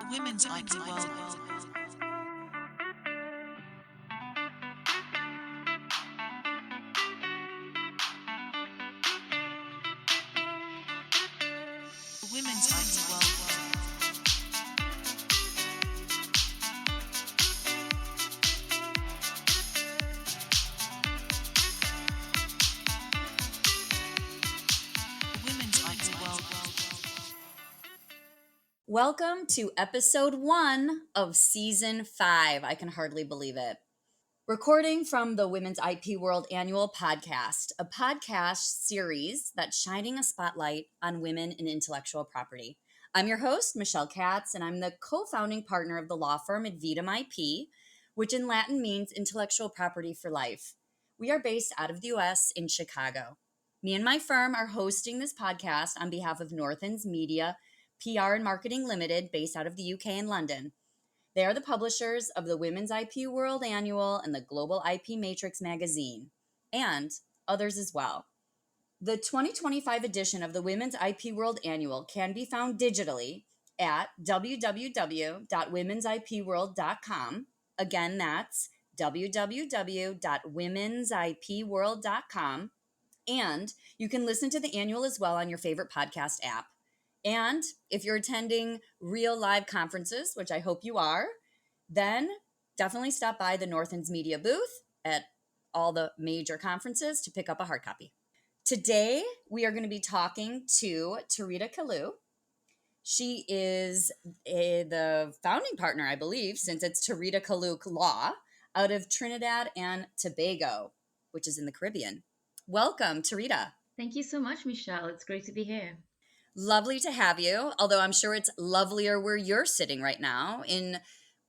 Women's IT World. Women's IT World. Women's IT World. Welcome to episode 1 of season 5. I can hardly believe it. Recording from the Women's IP World Annual Podcast, a podcast series that's shining a spotlight on women in intellectual property. I'm your host, Michele Katz, and I'm the co-founding partner of the law firm Advitam IP, which in Latin means intellectual property for life. We are based out of the US in Chicago. Me and my firm are hosting this podcast on behalf of Northens Media PR and Marketing Limited, based out of the UK and London. They are the publishers of the Women's IP World Annual and the Global IP Matrix magazine, and others as well. The 2025 edition of the Women's IP World Annual can be found digitally at www.womensipworld.com. Again, that's www.womensipworld.com. And you can listen to the annual as well on your favorite podcast app. And if you're attending real live conferences, which I hope you are, then definitely stop by the Northens Media booth at all the major conferences to pick up a hard copy. Today, we are going to be talking to Terita Kalloo. She is the founding partner, I believe, since it's Terita Kalloo Law, out of Trinidad and Tobago, which is in the Caribbean. Welcome, Terita. Thank you so much, Michelle. It's great to be here. Lovely to have you, although I'm sure it's lovelier where you're sitting right now. In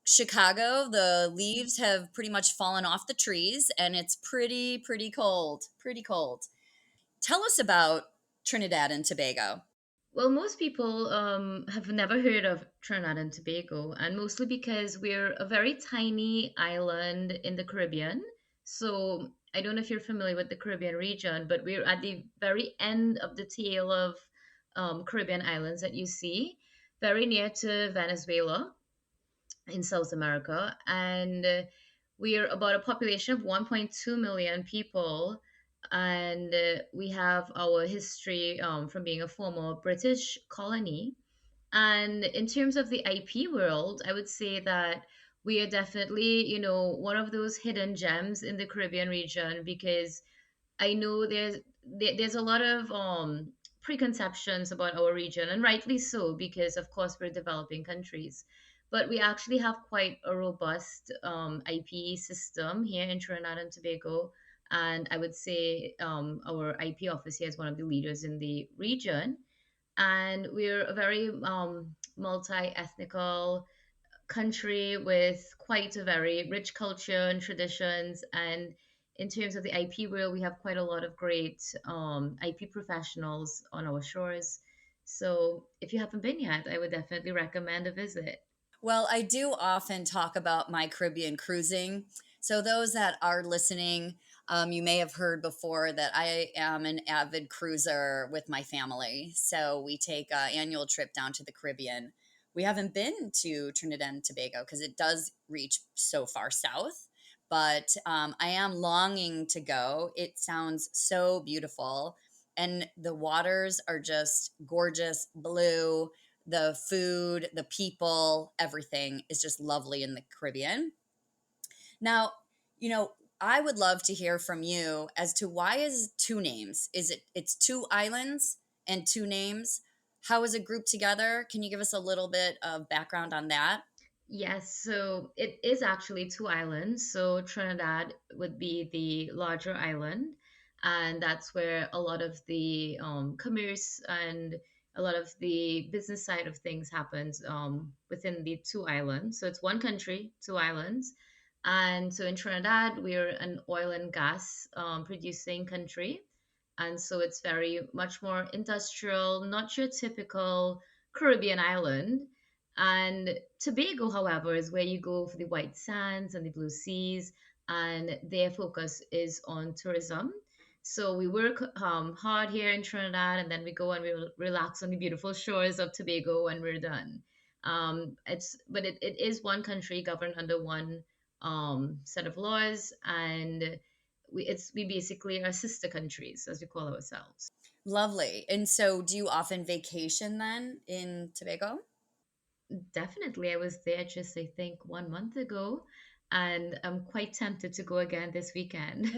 Chicago, the leaves have pretty much fallen off the trees and it's pretty cold. Pretty cold. Tell us about Trinidad and Tobago. Well, most people have never heard of Trinidad and Tobago, and mostly because we're a very tiny island in the Caribbean. So I don't know if you're familiar with the Caribbean region, but we're at the very end of the tail of Caribbean islands that you see, very near to Venezuela in South America. And we are about a population of 1.2 million people. And we have our history from being a former British colony. And in terms of the IP world, I would say that we are definitely, one of those hidden gems in the Caribbean region, because I know there's a lot of preconceptions about our region, and rightly so, because of course we're developing countries. But we actually have quite a robust IP system here in Trinidad and Tobago, and I would say our IP office here is one of the leaders in the region, and we're a very multi-ethnical country with quite a very rich culture and traditions. And in terms of the IP world, we have quite a lot of great IP professionals on our shores. So if you haven't been yet, I would definitely recommend a visit. Well, I do often talk about my Caribbean cruising. So, those that are listening, you may have heard before that I am an avid cruiser with my family. So, we take an annual trip down to the Caribbean. We haven't been to Trinidad and Tobago because it does reach so far south, but I am longing to go. It sounds so beautiful. And the waters are just gorgeous blue, the food, the people, everything is just lovely in the Caribbean. Now, I would love to hear from you as to why is two names? It's two islands and two names? How is it grouped together? Can you give us a little bit of background on that? Yes, so it is actually two islands. So Trinidad would be the larger island, and that's where a lot of the commerce and a lot of the business side of things happens within the two islands. So it's one country, two islands. And so in Trinidad, we're an oil and gas producing country. And so it's very much more industrial, not your typical Caribbean island. And Tobago, however, is where you go for the white sands and the blue seas, and their focus is on tourism. So we work hard here in Trinidad, and then we go and we relax on the beautiful shores of Tobago when we're done. It is one country governed under one set of laws, and we basically are sister countries, as we call ourselves. Lovely. And so, do you often vacation then in Tobago? Definitely. I was there just, I think, 1 month ago, and I'm quite tempted to go again this weekend.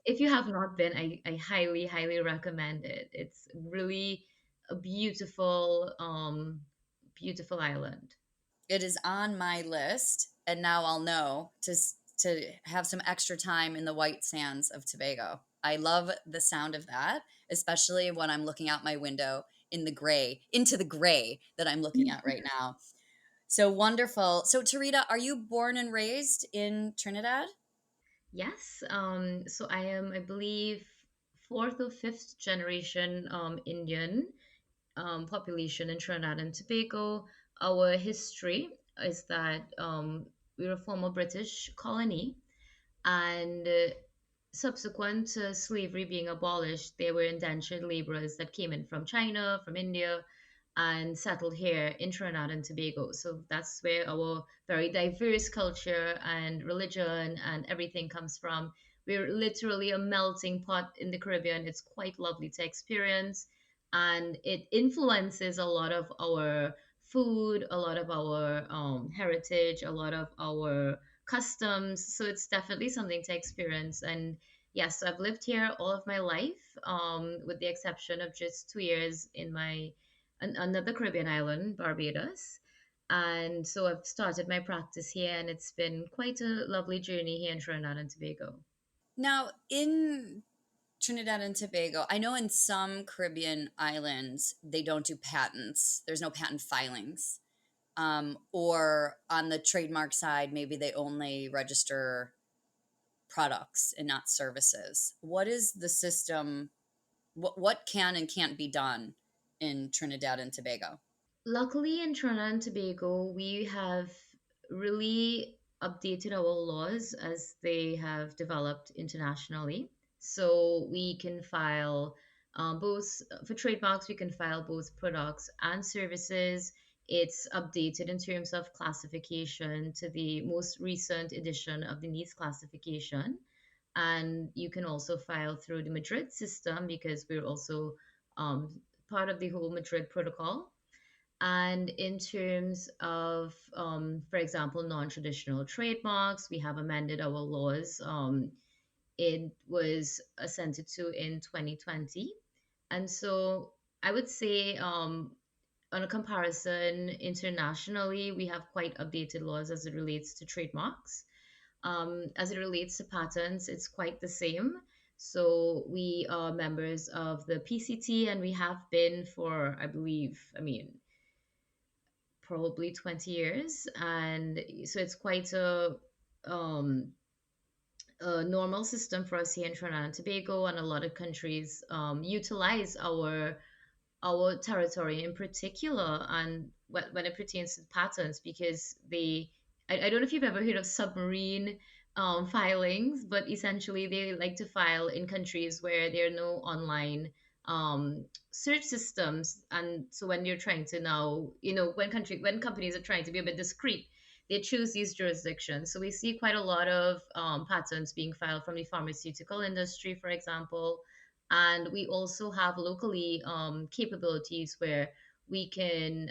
If you have not been, I highly, highly recommend it. It's really a beautiful island. It is on my list, and now I'll know to have some extra time in the white sands of Tobago. I love the sound of that, especially when I'm looking out my window in the gray, into the gray that I'm looking at right now. So wonderful. So Terita, are you born and raised in Trinidad? Yes. So I am, I believe, fourth or fifth generation Indian population in Trinidad and Tobago. Our history is that we're a former British colony, and subsequent to slavery being abolished, there were indentured laborers that came in from China, from India, and settled here in Trinidad and Tobago. So that's where our very diverse culture and religion and everything comes from. We're literally a melting pot in the Caribbean. It's quite lovely to experience, and it influences a lot of our food, a lot of our heritage, a lot of our customs. So it's definitely something to experience. And yes, I've lived here all of my life, with the exception of just 2 years in another Caribbean island, Barbados. And so I've started my practice here, and it's been quite a lovely journey here in Trinidad and Tobago. Now, in Trinidad and Tobago, I know in some Caribbean islands they don't do patents. There's no patent filings. Or on the trademark side, maybe they only register products and not services. What is the system? What can and can't be done in Trinidad and Tobago? Luckily, in Trinidad and Tobago, we have really updated our laws as they have developed internationally. So we can file both for trademarks, we can file both products and services. It's updated in terms of classification to the most recent edition of the NIS classification. And you can also file through the Madrid system because we're also part of the whole Madrid protocol. And in terms of, for example, non traditional trademarks, we have amended our laws. It was assented to in 2020. And so I would say, on a comparison internationally, we have quite updated laws as it relates to trademarks. As it relates to patents, it's quite the same. So we are members of the PCT, and we have been for, I believe, I mean, probably 20 years. And so it's quite um, a normal system for us here in Trinidad and Tobago, and a lot of countries utilize our territory in particular, and when it pertains to patents, because I don't know if you've ever heard of submarine filings, but essentially they like to file in countries where there are no online search systems. And so when you're trying to now, when companies are trying to be a bit discreet, they choose these jurisdictions. So we see quite a lot of patents being filed from the pharmaceutical industry, for example. And we also have locally capabilities where we can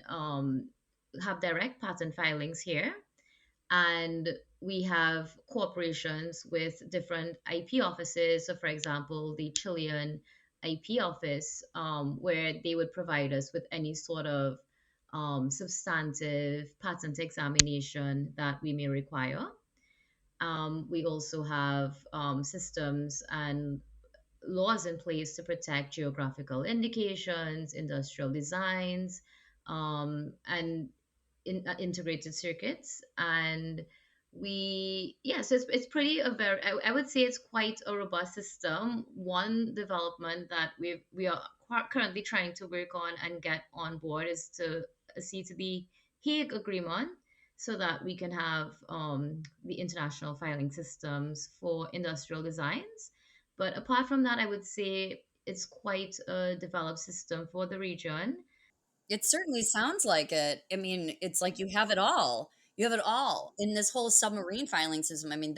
have direct patent filings here, and we have cooperations with different IP offices. So, for example, the Chilean IP office, where they would provide us with any sort of substantive patent examination that we may require. We also have systems and laws in place to protect geographical indications, industrial designs, and integrated circuits. And so it's pretty a very, I would say it's quite a robust system. One development that we are currently trying to work on and get on board is to see to the Hague Agreement, so that we can have the international filing systems for industrial designs. But apart from that, I would say it's quite a developed system for the region. It certainly sounds like it. I mean, it's like you have it all. You have it all in this whole submarine filing system. I mean,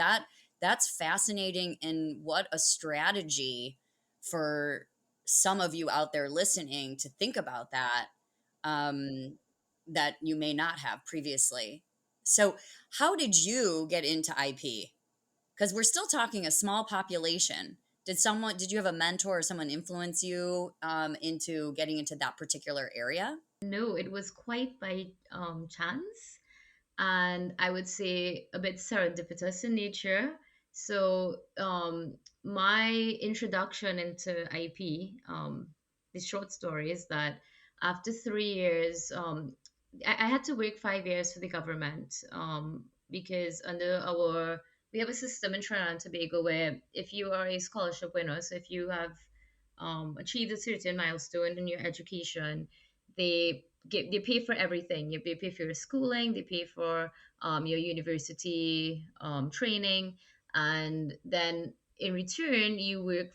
that's fascinating, and what a strategy for some of you out there listening to think about that, um, that you may not have previously. So, how did you get into IP? Because we're still talking a small population. Did you have a mentor or someone influence you into getting into that particular area? No, it was quite by chance, and I would say a bit serendipitous in nature. So, my introduction into IP, the short story is that after 3 years, I had to work 5 years for the government, because under our we have a system in Trinidad and Tobago where if you are a scholarship winner, so if you have achieved a certain milestone in your education, they pay for everything. They pay for your schooling, they pay for your university training, and then in return you work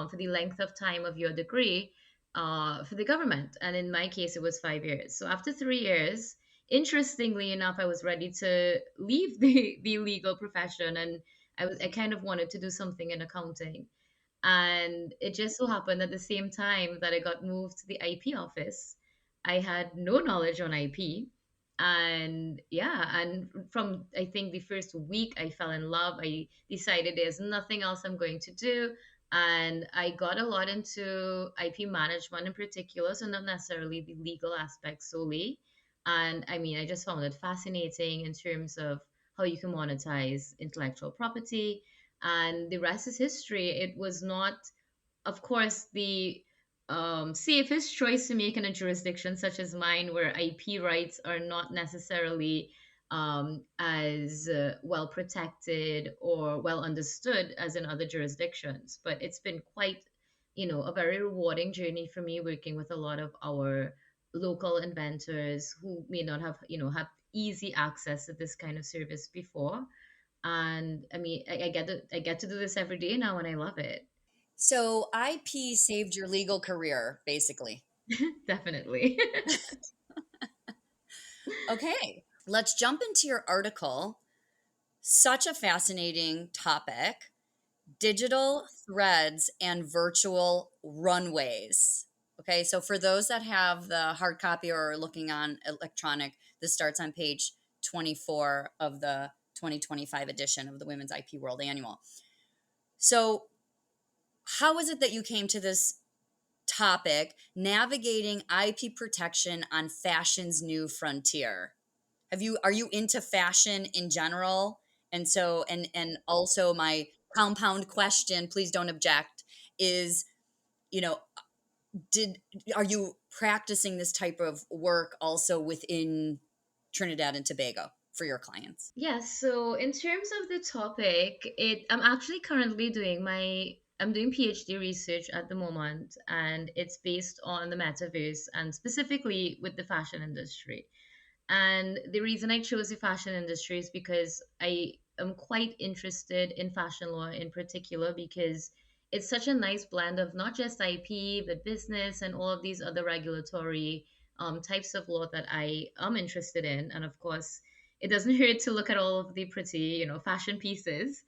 for the length of time of your degree for the government. And in my case, it was 5 years. So after 3 years, interestingly enough, I was ready to leave the legal profession, and I kind of wanted to do something in accounting. And it just so happened at the same time that I got moved to the IP office, I had no knowledge on IP. And yeah, and from I think the first week, I fell in love. I decided there's nothing else I'm going to do. And I got a lot into IP management in particular, so not necessarily the legal aspect solely. And I mean, I just found it fascinating in terms of how you can monetize intellectual property, and the rest is history. It was not, of course, the safest choice to make in a jurisdiction such as mine, where IP rights are not necessarily as well protected or well understood as in other jurisdictions. But it's been quite, a very rewarding journey for me working with a lot of our local inventors who may not have easy access to this kind of service before. And I mean, I get to do this every day now, and I love it. So IP saved your legal career, basically. Definitely. Okay, let's jump into your article. Such a fascinating topic: digital threads and virtual runways. Okay, so for those that have the hard copy or are looking on electronic, this starts on page 24 of the 2025 edition of the Women's IP World Annual. So, how is it that you came to this topic, navigating IP protection on fashion's new frontier? Are you into fashion in general? And so, and also my compound question, please don't object, is, you know, did are you practicing this type of work also within Trinidad and Tobago for your clients? Yes, so in terms of the topic, I'm actually currently I'm doing PhD research at the moment, and it's based on the metaverse and specifically with the fashion industry. And the reason I chose the fashion industry is because I am quite interested in fashion law in particular, because it's such a nice blend of not just IP, but business and all of these other regulatory types of law that I am interested in. And of course, it doesn't hurt to look at all of the pretty, fashion pieces.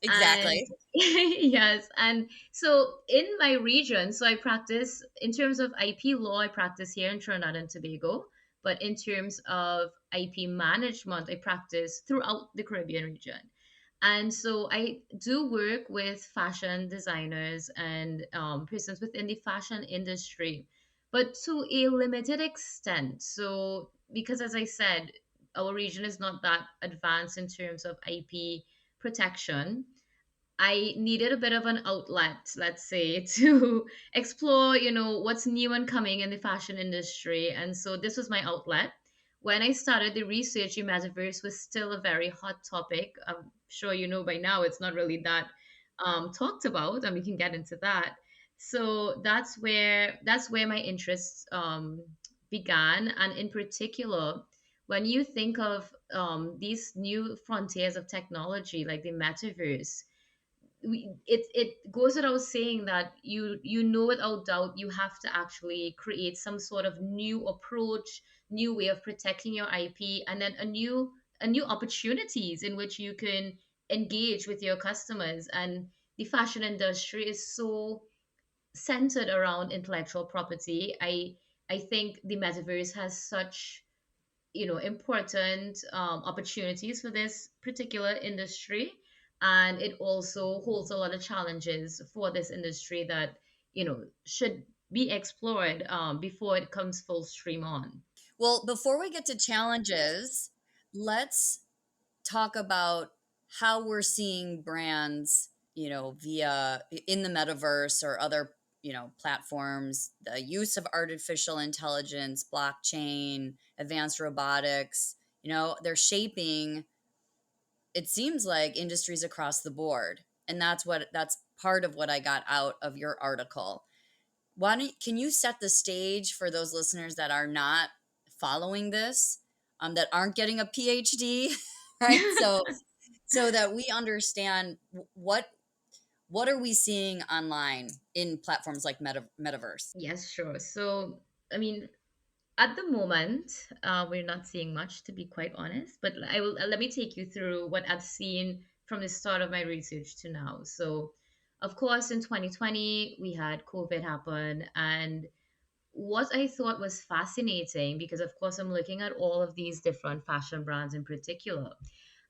And Exactly. yes, and so in my region, so I practice in terms of IP law, I practice here in Trinidad and Tobago. But in terms of IP management, I practice throughout the Caribbean region. And so I do work with fashion designers and persons within the fashion industry, but to a limited extent. So, because as I said, our region is not that advanced in terms of IP protection, I needed a bit of an outlet, let's say, to explore, what's new and coming in the fashion industry. And so this was my outlet. When I started the research, the metaverse was still a very hot topic. I'm sure you know by now it's not really that talked about, and we can get into that. So that's where my interests began, and in particular, when you think of these new frontiers of technology like the metaverse, it goes without saying that you know without doubt you have to actually create some sort of new approach, new way of protecting your IP, and then a new opportunities in which you can engage with your customers. And the fashion industry is so centered around intellectual property. I think the metaverse has such important opportunities for this particular industry, and it also holds a lot of challenges for this industry that should be explored before it comes full stream on. Well, before we get to challenges, let's talk about how we're seeing brands, via in the metaverse or other, platforms, the use of artificial intelligence, blockchain, advanced robotics, they're shaping, it seems like, industries across the board. And that's part of what I got out of your article. Can you set the stage for those listeners that are not following this, that aren't getting a PhD, right? So that we understand what are we seeing online in platforms like metaverse. Yes, sure. So, I mean, at the moment, we're not seeing much, to be quite honest. But I will let me take you through what I've seen from the start of my research to now. So, of course, in 2020, we had COVID happen, and what I thought was fascinating, because of course I'm looking at all of these different fashion brands in particular,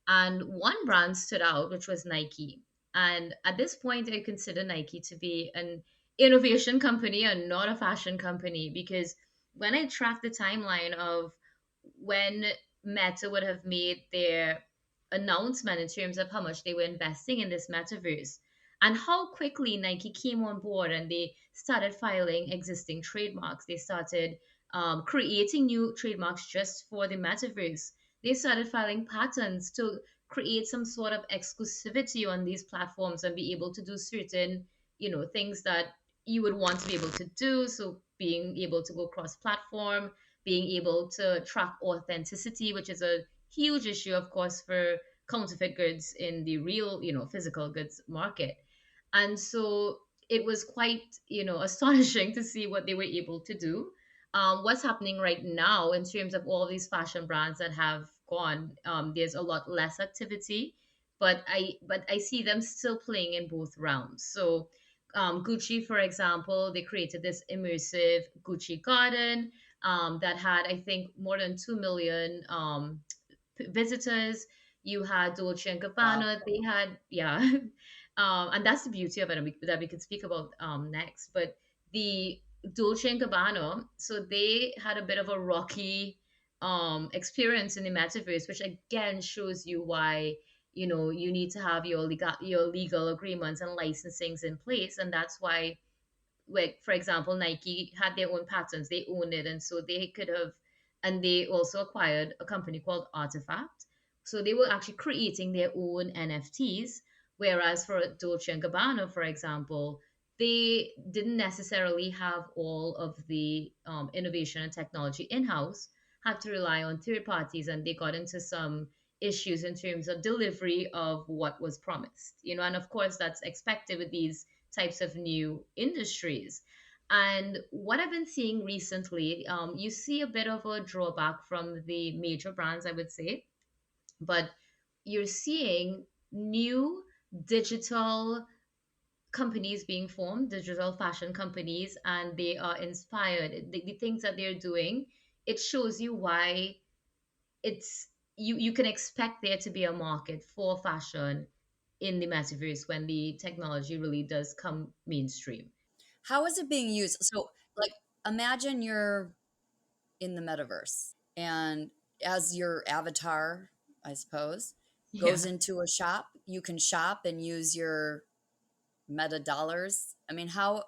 and one brand stood out, which was Nike. And at this point, I consider Nike to be an innovation company and not a fashion company, because when I track the timeline of when Meta would have made their announcement in terms of how much they were investing in this metaverse, and how quickly Nike came on board and they started filing existing trademarks. They started creating new trademarks just for the metaverse. They started filing patents to create some sort of exclusivity on these platforms and be able to do certain, things that you would want to be able to do. So being able to go cross platform, being able to track authenticity, which is a huge issue, of course, for counterfeit goods in the real, physical goods market. And so it was quite, astonishing to see what they were able to do. What's happening right now in terms of all these fashion brands that have gone, there's a lot less activity, but I see them still playing in both rounds. So Gucci, for example, they created this immersive Gucci garden that had, I think, more than 2 million visitors. You had Dolce and Wow. Gabbana. They had, yeah, and that's the beauty of it, and that we could speak about next. But the Dolce and Gabbana, so they had a bit of a rocky experience in the metaverse, which again shows you why you need to have your legal agreements and licensings in place, and that's why, like, for example, Nike had their own patents, they owned it, and so they could have, and they also acquired a company called Artifact. So they were actually creating their own NFTs, whereas for Dolce and Gabbana, for example, they didn't necessarily have all of the innovation and technology in-house, had to rely on third parties, and they got into some issues in terms of delivery of what was promised, and of course that's expected with these types of new industries. And what I've been seeing recently, you see a bit of a drawback from the major brands, I would say, but you're seeing new digital companies being formed, digital fashion companies, and they are inspired. The things that they're doing, it shows you why it's you can expect there to be a market for fashion in the metaverse when the technology really does come mainstream. How is it being used? So, like, imagine you're in the metaverse, and as your avatar, I suppose, Yeah. goes into a shop, you can shop and use your meta dollars. I mean, how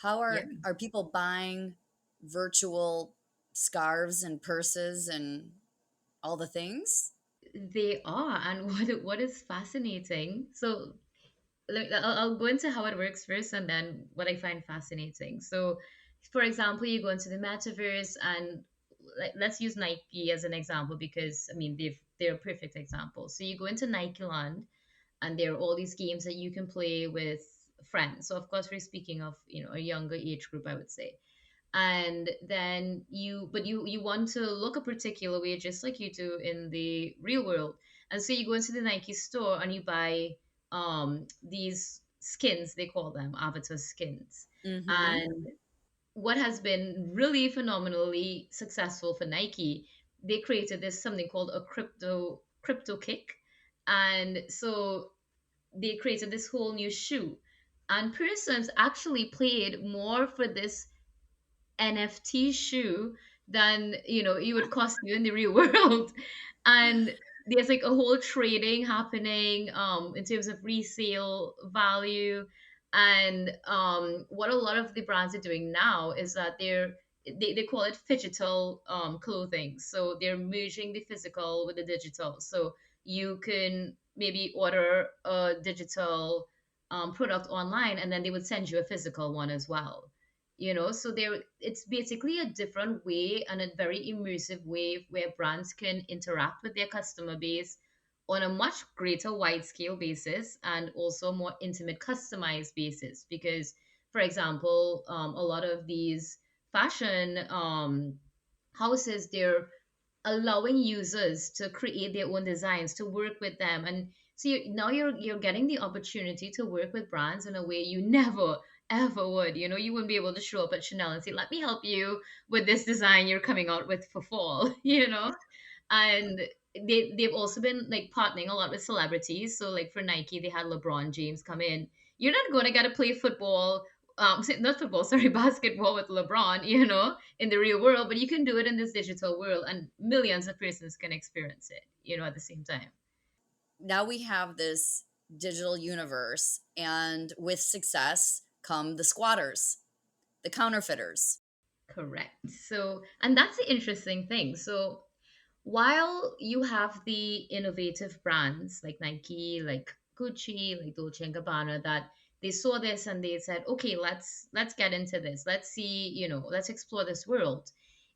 Yeah, are people buying virtual scarves and purses and all the things? they are. And what is fascinating, so I'll go into how it works first and then what I find fascinating. So, for example, you go into the metaverse, and let's use Nike as an example, because I mean they're a perfect example. So you go into Nike Land, and there are all these games that you can play with friends. So of course we're speaking of, a younger age group, I would say. And then you want to look a particular way just like you do in the real world. And so you go into the Nike store and you buy these skins, they call them avatar skins. Mm-hmm. And what has been really phenomenally successful for Nike, they created this something called a crypto kick. And so they created this whole new shoe. And persons actually paid more for this NFT shoe than it would cost you in the real world. And there's like a whole trading happening in terms of resale value. And what a lot of the brands are doing now is that they call it digital clothing. So they're merging the physical with the digital. So you can maybe order a digital product online, and then they would send you a physical one as well. So it's basically a different way and a very immersive way where brands can interact with their customer base on a much greater wide scale basis, and also more intimate customized basis. Because for example, a lot of these fashion houses, they're allowing users to create their own designs, to work with them. And so now you're getting the opportunity to work with brands in a way you never ever would. You wouldn't be able to show up at Chanel and say, let me help you with this design you're coming out with for fall. And they've also been like partnering a lot with celebrities. So like for Nike, they had LeBron James come in. You're not going to get to play football, not football, sorry, basketball with LeBron, in the real world, but you can do it in this digital world, and millions of persons can experience it, at the same time. Now we have this digital universe, and with success come the squatters, the counterfeiters. Correct. So, and that's the interesting thing. So, while you have the innovative brands like Nike, like Gucci, like Dolce and Gabbana, that they saw this and they said, okay, let's get into this. Let's see, let's explore this world.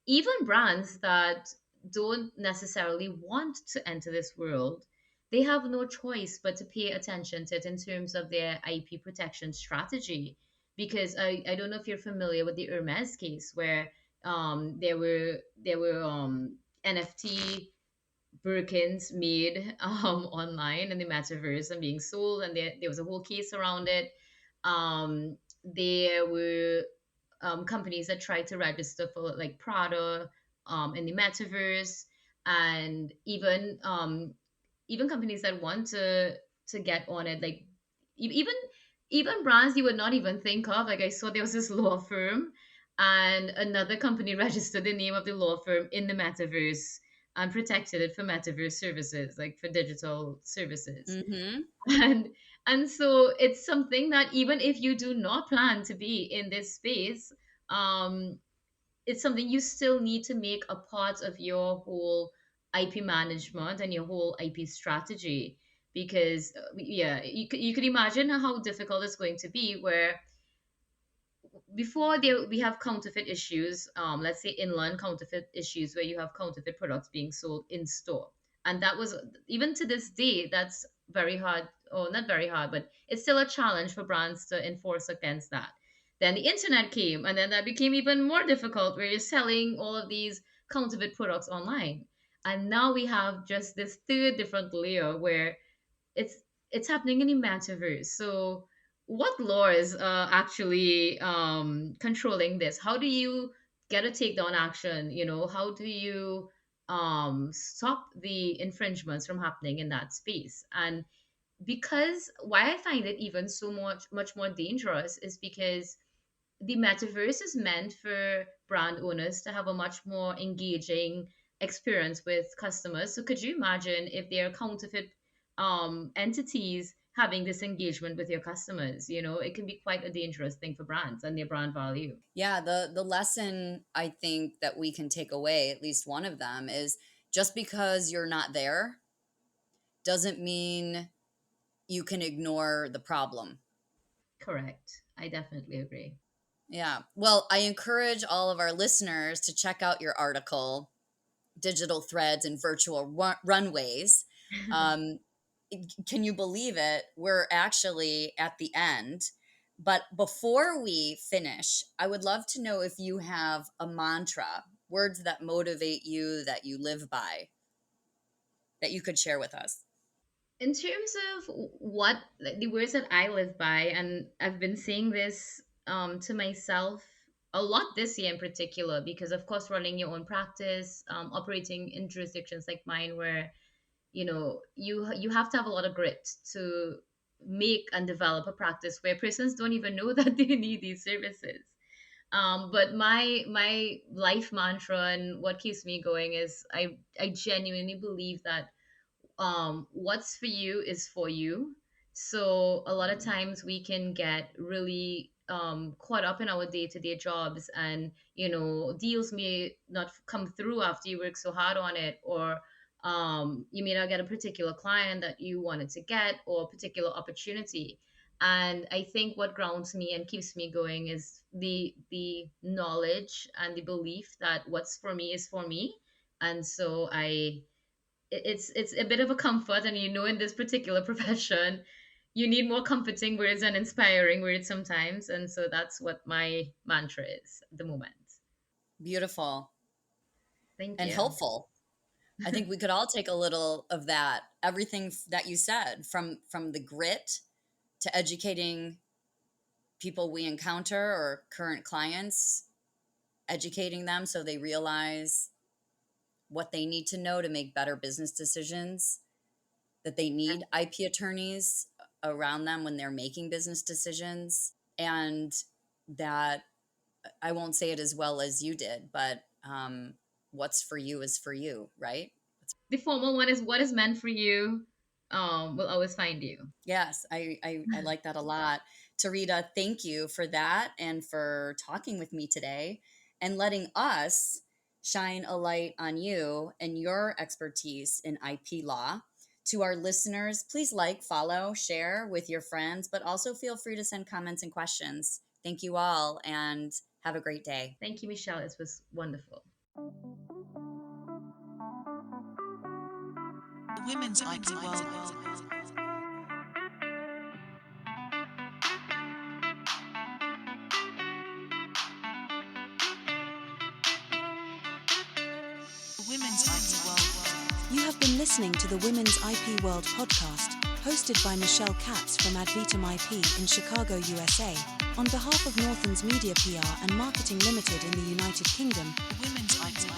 Even brands that don't necessarily want to enter this world, they have no choice but to pay attention to it in terms of their IP protection strategy. Because I don't know if you're familiar with the Hermes case, where there were NFT Birkins made online in the metaverse and being sold, and there was a whole case around it. There were companies that tried to register for like Prada in the metaverse, and even companies that want to get on it, like even brands you would not even think of. Like I saw there was this law firm, and another company registered the name of the law firm in the metaverse and protected it for metaverse services, like for digital services. Mm-hmm. and and so it's something that even if you do not plan to be in this space, um it's something you still need to make a part of your whole IP management and your whole IP strategy. Because yeah, you could imagine how difficult it's going to be, where before there we have counterfeit issues, let's say inland counterfeit issues, where you have counterfeit products being sold in store. And that was, even to this day, that's very hard, or not very hard, but it's still a challenge for brands to enforce against that. Then the internet came, and then that became even more difficult, where you're selling all of these counterfeit products online. And now we have just this third different layer, where it's it's happening in the metaverse. So, what laws are actually controlling this? How do you get a takedown action? How do you stop the infringements from happening in that space? And because why I find it even so much more dangerous is because the metaverse is meant for brand owners to have a much more engaging experience with customers. So could you imagine if there are counterfeit entities having this engagement with your customers? It can be quite a dangerous thing for brands and their brand value. Yeah, the lesson I think that we can take away, at least one of them, is just because you're not there doesn't mean you can ignore the problem. Correct. I definitely agree. Yeah. Well, I encourage all of our listeners to check out your article, Digital Threads and Virtual Runways. Um, can you believe it? We're actually at the end. But before we finish, I would love to know if you have a mantra, words that motivate you, that you live by, that you could share with us. In terms of what like, the words that I live by, and I've been saying this to myself a lot this year in particular, because of course, running your own practice, operating in jurisdictions like mine, where you have to have a lot of grit to make and develop a practice where persons don't even know that they need these services. But my life mantra and what keeps me going is I genuinely believe that what's for you is for you. So a lot of times we can get really caught up in our day-to-day jobs, and deals may not come through after you work so hard on it, or you may not get a particular client that you wanted to get, or a particular opportunity. And I think what grounds me and keeps me going is the knowledge and the belief that what's for me is for me. And so it's a bit of a comfort, and in this particular profession you need more comforting words and inspiring words sometimes, and so that's what my mantra is at the moment. Beautiful Thank and you. helpful. I think we could all take a little of that, everything that you said, from the grit to educating people we encounter or current clients, educating them so they realize what they need to know to make better business decisions, that they need IP attorneys around them when they're making business decisions, and that I won't say it as well as you did, but what's for you is for you, right? The formal one is what is meant for you will always find you. Yes, I like that a lot. Terita, thank you for that and for talking with me today and letting us shine a light on you and your expertise in IP law. To our listeners, please like, follow, share with your friends, but also feel free to send comments and questions. Thank you all and have a great day. Thank you, Michelle. It was wonderful. The women's IP world. The women's IP world. You have been listening to the Women's IP World podcast, hosted by Michele Katz from Advitam IP in Chicago, USA, on behalf of Northlands Media PR and Marketing Limited in the United Kingdom. The women's IP